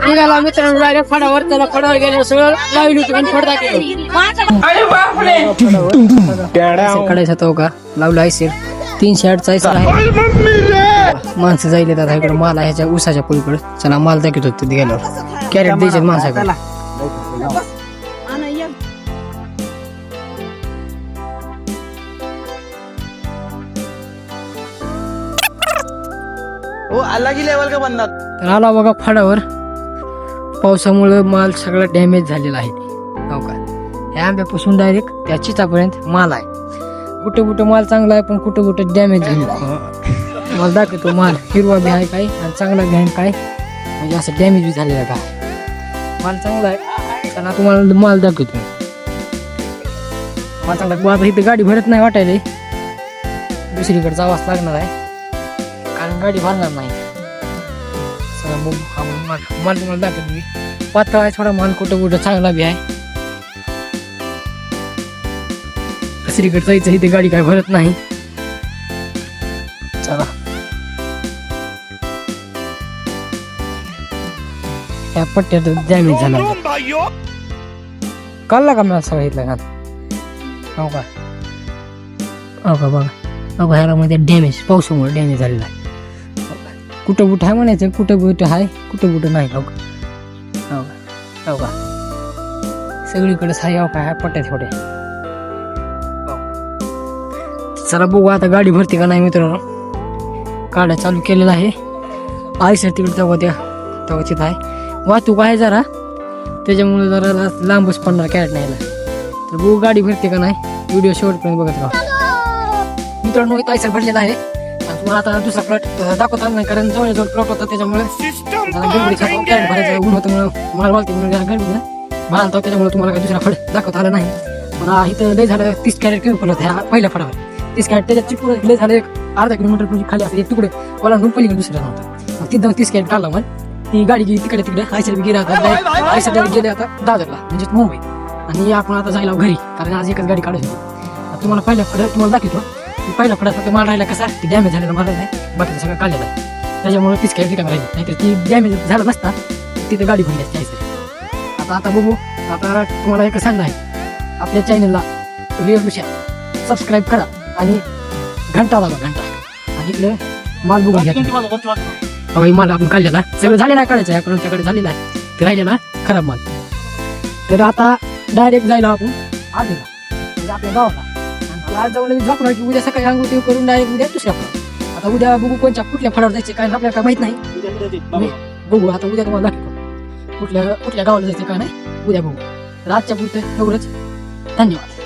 निघाला मित्रांनो डायरेक्ट फडावर त्याला फडावर गेलं सगळं लावली होती आणि फड दाखवली काढायचा तो का लावला आहे 308 आहे माणसं जाईल दादा इकडे माल आहे ह्याच्या ऊसाच्या पलीकडे चला माल दाखवत होते गेल्यावर कॅरेट द्यायचे माणसाकडे अलग ही लेवल का बंदा तर आला बघा फडावर पावसामुळे माल सगळा डॅमेज झालेला आहे हो का ह्या आंब्यापासून डायरेक्ट त्या चितापर्यंत माल आहे कुठे कुठे माल चांगला आहे पण कुठे कुठे डॅमेज झाले माल दाखवतो माल हिरवा बी आहे काय आणि चांगला बी आहे काय म्हणजे असं डॅमेज बी झालेला काय माल चांगला आहे चला तुम्हाला माल दाखवतो माल चांगला आता इथं गाडी भरत नाही वाटायला दुसरीकडे जावाच लागणार आहे कारण गाडी भरणार नाही चला बघू हा माल तुम्हाला दाखवतो मी पातळ आहे थोडा माल कुठं कुठं चांगला बी आहे दुसरीकडे जायचं इथे गाडी काय भरत नाही चला या पट्ट्यात डॅमेज झाला कळला का मला सांगितलं का हो का हो का बघा हो का ह्याला मध्ये डॅमेज पावसामुळे डॅमेज झालेला आहे कुठं कुठं आहे म्हणायचं कुठं कुठं आहे कुठं कुठं नाही हो का हो का हो का सगळीकडेच आहे हो का ह्या पट्ट्या थोड्या चला बघू आता गाडी भरते का नाही मित्रांनो गाड्या चालू केलेला आहे आयसर तिकडे तेव्हा तिथं आहे वाहतूक आहे जरा त्याच्यामुळे जरा लांबच पडणार कॅरेट न्यायला तर बघू गाडी भरते का नाही व्हिडिओ शेवटपर्यंत बघत राहा मित्रांनो इथं आयसर भरलेला आहे आणि तुम्हाला आता दुसरा प्लॉट दाखवता नाही कारण जवळजवळ प्लॉट होता त्याच्यामुळे कॅरेट भरायचं ऊन होतं माल वालते म्हणून गडबडी माल होता त्याच्यामुळे तुम्हाला काही दुसरा फळ दाखवता आला नाही पण इथं लय झालं 30 कॅरेट कमी पडत ह्या पहिल्या फळावर 30 कॅरेट त्याच्या चिपकडे लय झालं एक अर्धा किलोमीटर खाली असं एक तुकडे ओलांडून पलीकडे दुसऱ्या नव्हता तिथं 30 कॅरेट काढला मग ती गाडी गेली तिकडे आयसर बी गेला आता आयसर गेले आता दादरला म्हणजे मुंबई आणि आपण आता जायला घरी कारण आज एकच गाडी काढायची तुम्हाला पहिल्या फळात तुम्हाला दाखवतो पहिल्या फळात फक्त माल राहिला कसा ती डॅमेज झालेला माल नाही बाकी सगळं काढलेला आहे त्याच्यामुळे 30 कॅरेट रिकामी राहिली नाहीतर ती डॅमेज झाला नसता तिथे गाडी भरली असते आयसर आता बघू आता तुम्हाला एक सांगणं आहे आपल्या चॅनलला सबस्क्राईब करा आणि घंटा दाबा घंटा आणि इकडे माल बघून घ्या माल आपण काढलेला सगळं झालेला काढायचं आहे आपण त्याकडे झालेला आहे ते राहिलेला खराब माल तर आता डायरेक्ट जायला आपण आलेला म्हणजे आपल्या गावाला आज जाऊन झोपणार की उद्या सकाळी अंगुठी करून डायरेक्ट उद्या दुसऱ्या फळावर आता उद्या बघू कोणत्या कुठल्या फळावर जायचे काय आपल्याला काय माहित नाही बघू आता उद्या तुम्हाला दाखवतो कुठल्या गावाला जायचं काय नाही उद्या बघू आजच्या पुरतं एवढंच धन्यवाद.